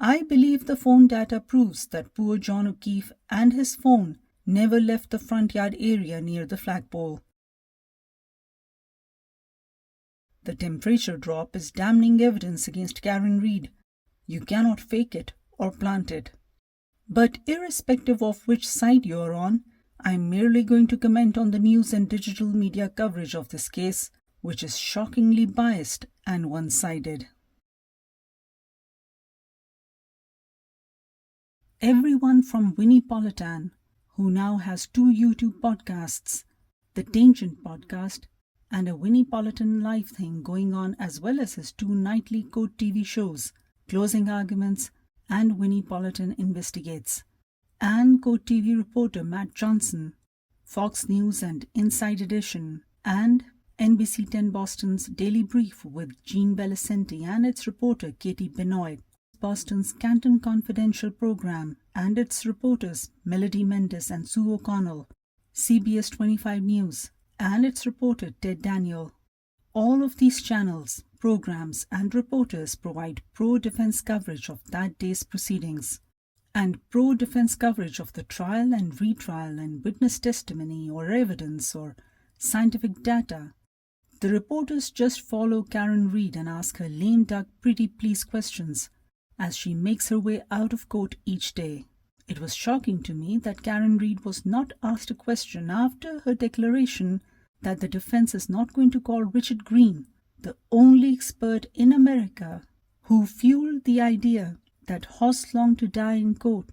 I believe the phone data proves that poor John O'Keefe and his phone never left the front yard area near the flagpole. The temperature drop is damning evidence against Karen Reid. You cannot fake it or plant it. But irrespective of which side you're on, I'm merely going to comment on the news and digital media coverage of this case, which is shockingly biased and one-sided. Everyone from Vinnie Politan, who now has 2 YouTube podcasts, the Tangent podcast and a Vinnie Politan live thing going on, as well as his 2 nightly court TV shows, Closing Arguments and Vinnie Politan Investigates, and court TV reporter Matt Johnson, Fox News and Inside Edition, and NBC 10 Boston's Daily Brief with Jean Belicenti and its reporter Katie Benoit, Boston's Canton Confidential program and its reporters Melody Mendes and Sue O'Connell, CBS 25 News and its reporter Ted Daniel. All of these channels, programs and reporters provide pro-defense coverage of that day's proceedings and pro-defense coverage of the trial and retrial and witness testimony or evidence or scientific data. The reporters just follow Karen Reid and ask her lame duck pretty please questions as she makes her way out of court each day. It was shocking to me that Karen Reid was not asked a question after her declaration that the defense is not going to call Richard Green, the only expert in America who fueled the idea that horse long to die in court.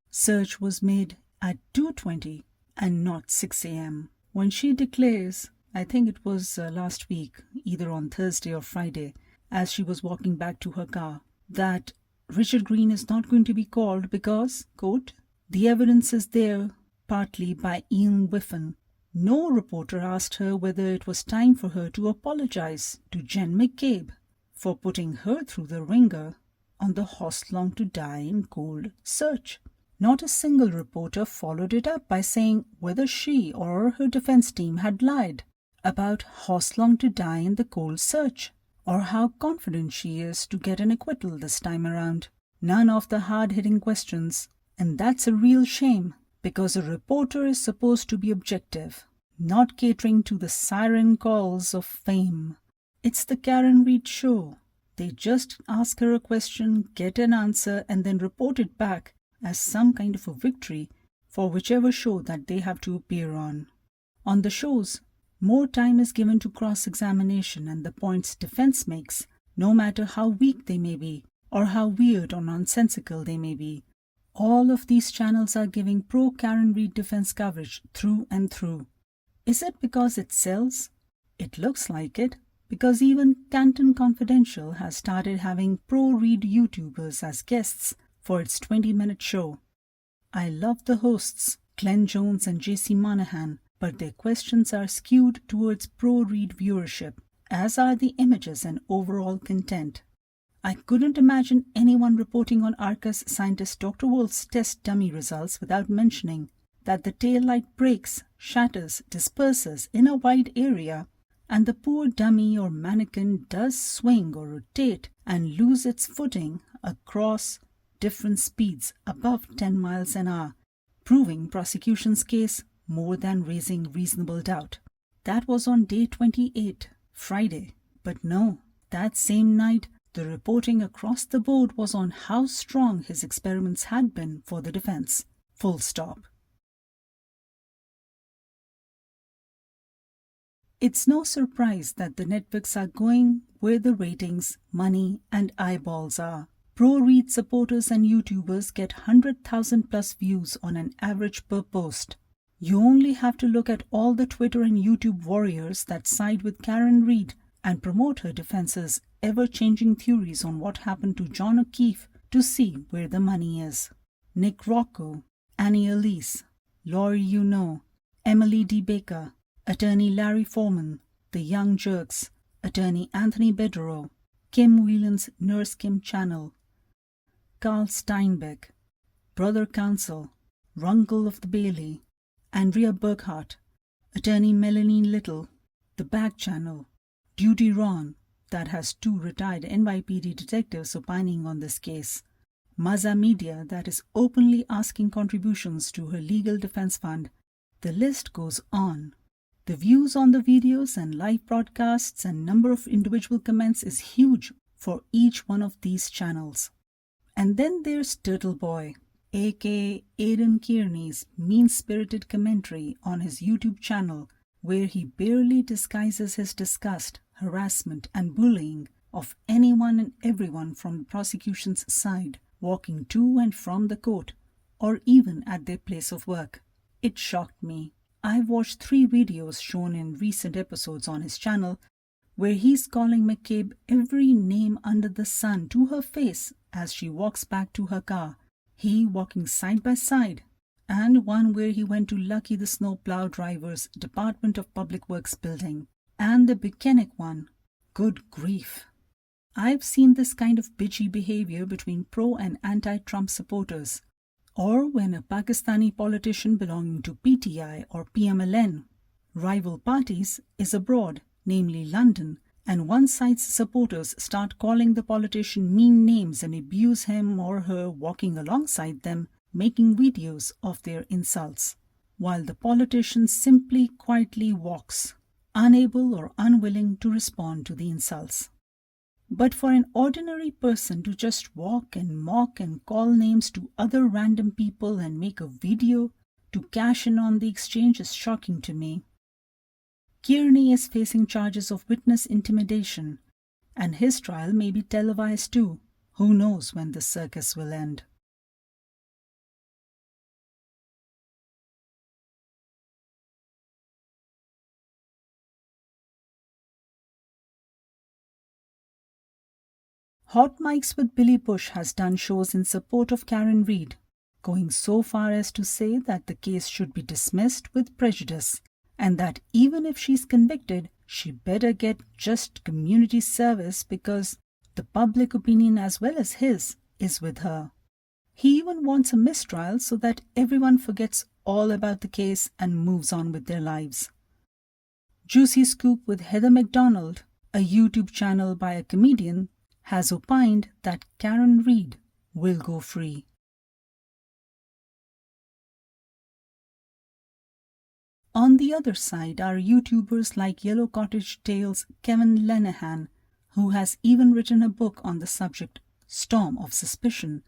Search was made at 2:20 and not 6 a.m. When she declares, I think it was last week, either on Thursday or Friday, as she was walking back to her car, that Richard Green is not going to be called because, quote, the evidence is there partly by Ian Whiffen. No reporter asked her whether it was time for her to apologize to Jen McCabe for putting her through the ringer on the horse long to die in cold search. Not a single reporter followed it up by saying whether she or her defense team had lied about horse long to die in the cold search, or how confident she is to get an acquittal this time around. None of the hard-hitting questions, and that's a real shame, because a reporter is supposed to be objective, not catering to the siren calls of fame. It's the Karen Reid show. They just ask her a question, get an answer, and then report it back as some kind of a victory for whichever show that they have to appear on. On the shows, more time is given to cross-examination and the points defense makes, no matter how weak they may be, or how weird or nonsensical they may be. All of these channels are giving pro-Karen Reid defense coverage through and through. Is it because it sells? It looks like it, because even Canton Confidential has started having pro-Reid YouTubers as guests for its 20-minute show. I love the hosts, Glenn Jones and JC Monahan, but their questions are skewed towards pro-Reid viewership, as are the images and overall content. I couldn't imagine anyone reporting on Arcus scientist Dr. Wolf's test dummy results without mentioning that the tail light breaks, shatters, disperses in a wide area, and the poor dummy or mannequin does swing or rotate and lose its footing across different speeds above 10 miles an hour, proving prosecution's case more than raising reasonable doubt. That was on day 28, Friday. But no, that same night, the reporting across the board was on how strong his experiments had been for the defense. Full stop. It's no surprise that the networks are going where the ratings, money, and eyeballs are. Pro-Reid supporters and YouTubers get 100,000 plus views on an average per post. You only have to look at all the Twitter and YouTube warriors that side with Karen Reid and promote her defense's ever-changing theories on what happened to John O'Keefe to see where the money is. Nick Rocco, Annie Elise, Laurie Emily D. Baker, Attorney Larry Foreman, The Young Jerks, Attorney Anthony Bedro, Kim Whelan's Nurse Kim Channel, Carl Steinbeck, Brother Counsel, Runkle of the Bailey, Andrea Burkhart, Attorney Melanie Little, The Back Channel, Duty Ron, that has 2 retired NYPD detectives opining on this case, Maza Media that is openly asking contributions to her legal defense fund. The list goes on. The views on the videos and live broadcasts and number of individual comments is huge for each one of these channels. And then there's Turtle Boy, aka Aidan Kearney's mean-spirited commentary on his YouTube channel, where he barely disguises his disgust, harassment and bullying of anyone and everyone from the prosecution's side, walking to and from the court, or even at their place of work. It shocked me. I've watched 3 videos shown in recent episodes on his channel where he's calling McCabe every name under the sun to her face as she walks back to her car, he walking side by side, and one where he went to Lucky the snowplow driver's Department of Public Works building, and the Buchanan one. Good grief. I've seen this kind of bitchy behavior between pro and anti-Trump supporters, or when a Pakistani politician belonging to PTI or PMLN, rival parties, is abroad, namely London, and one side's supporters start calling the politician mean names and abuse him or her walking alongside them, making videos of their insults, while the politician simply quietly walks, unable or unwilling to respond to the insults. But for an ordinary person to just walk and mock and call names to other random people and make a video to cash in on the exchange is shocking to me. Kearney is facing charges of witness intimidation, and his trial may be televised too. Who knows when the circus will end? Hot Mics with Billy Bush has done shows in support of Karen Reid, going so far as to say that the case should be dismissed with prejudice, and that even if she's convicted, she better get just community service because the public opinion as well as his is with her. He even wants a mistrial so that everyone forgets all about the case and moves on with their lives. Juicy Scoop with Heather McDonald, a YouTube channel by a comedian, has opined that Karen Reid will go free. On the other side are YouTubers like Yellow Cottage Tales' Kevin Lenehan, who has even written a book on the subject, Storm of Suspicion,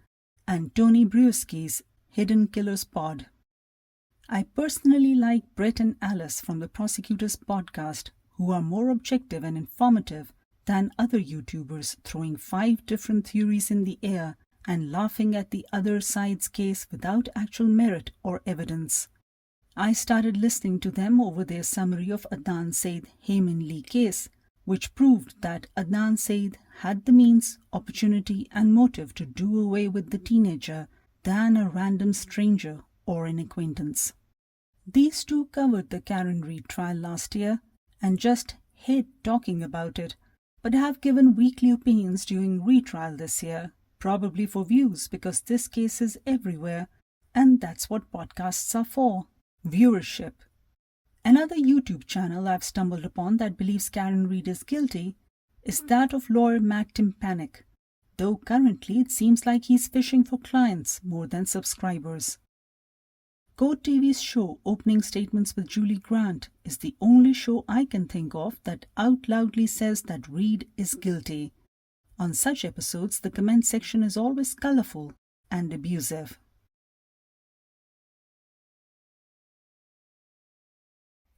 and Tony Brewski's Hidden Killers Pod. I personally like Brett and Alice from the Prosecutors podcast, who are more objective and informative than other YouTubers throwing 5 different theories in the air and laughing at the other side's case without actual merit or evidence. I started listening to them over their summary of Adnan Syed Heyman Lee case, which proved that Adnan Syed had the means, opportunity and motive to do away with the teenager than a random stranger or an acquaintance. These two covered the Karen Reid trial last year and just hate talking about it, but have given weekly opinions during retrial this year, probably for views because this case is everywhere, and that's what podcasts are for, viewership. Another YouTube channel I've stumbled upon that believes Karen Reid is guilty is that of lawyer Mac Timpanic, though currently it seems like he's fishing for clients more than subscribers. Court TV's show Opening Statements with Julie Grant is the only show I can think of that out loudly says that Reid is guilty. On such episodes, the comment section is always colorful and abusive.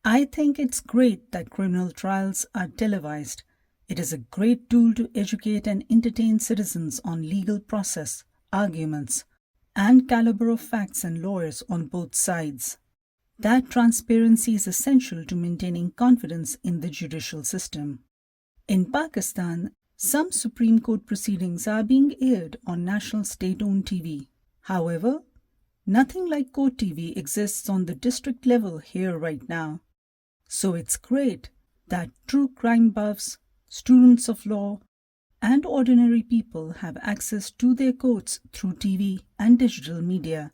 I think it's great that criminal trials are televised. It is a great tool to educate and entertain citizens on legal process, arguments, and caliber of facts and lawyers on both sides. That transparency is essential to maintaining confidence in the judicial system. In Pakistan, some Supreme Court proceedings are being aired on national state-owned TV. However, nothing like Court TV exists on the district level here right now. So it's great that true crime buffs, students of law, and ordinary people have access to their courts through TV and digital media.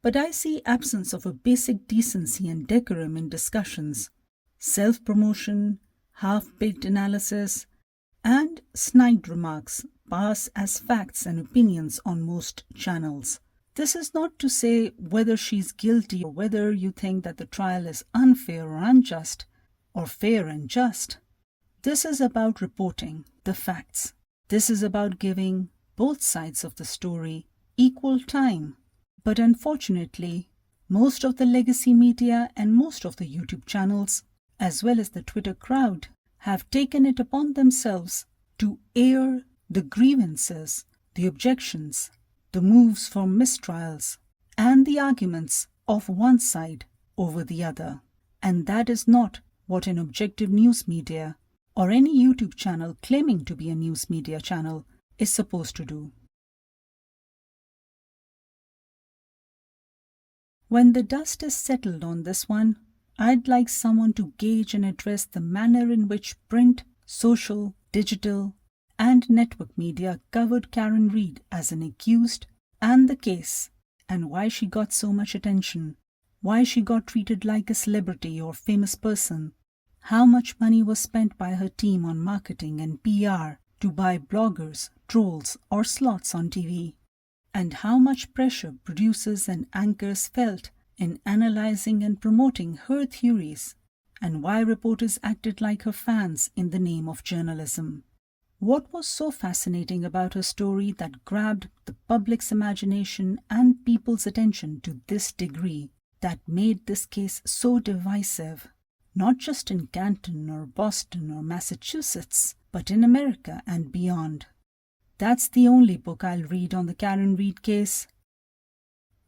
But I see absence of a basic decency and decorum in discussions, self-promotion, half-baked analysis, and snide remarks pass as facts and opinions on most channels. This is not to say whether she's guilty or whether you think that the trial is unfair or unjust, or fair and just. This is about reporting the facts. This is about giving both sides of the story equal time. But unfortunately, most of the legacy media and most of the YouTube channels, as well as the Twitter crowd, have taken it upon themselves to air the grievances, the objections, the moves for mistrials, and the arguments of one side over the other. And that is not what an objective news media or any YouTube channel claiming to be a news media channel is supposed to do. When the dust is settled on this one, I'd like someone to gauge and address the manner in which print, social, digital, and network media covered Karen Read as an accused and the case, and why she got so much attention, why she got treated like a celebrity or famous person, how much money was spent by her team on marketing and PR to buy bloggers, trolls, or slots on TV, and how much pressure producers and anchors felt in analyzing and promoting her theories, and why reporters acted like her fans in the name of journalism. What was so fascinating about her story that grabbed the public's imagination and people's attention to this degree, that made this case so divisive, not just in Canton or Boston or Massachusetts, but in America and beyond? That's the only book I'll read on the Karen Read case.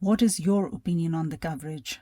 What is your opinion on the coverage?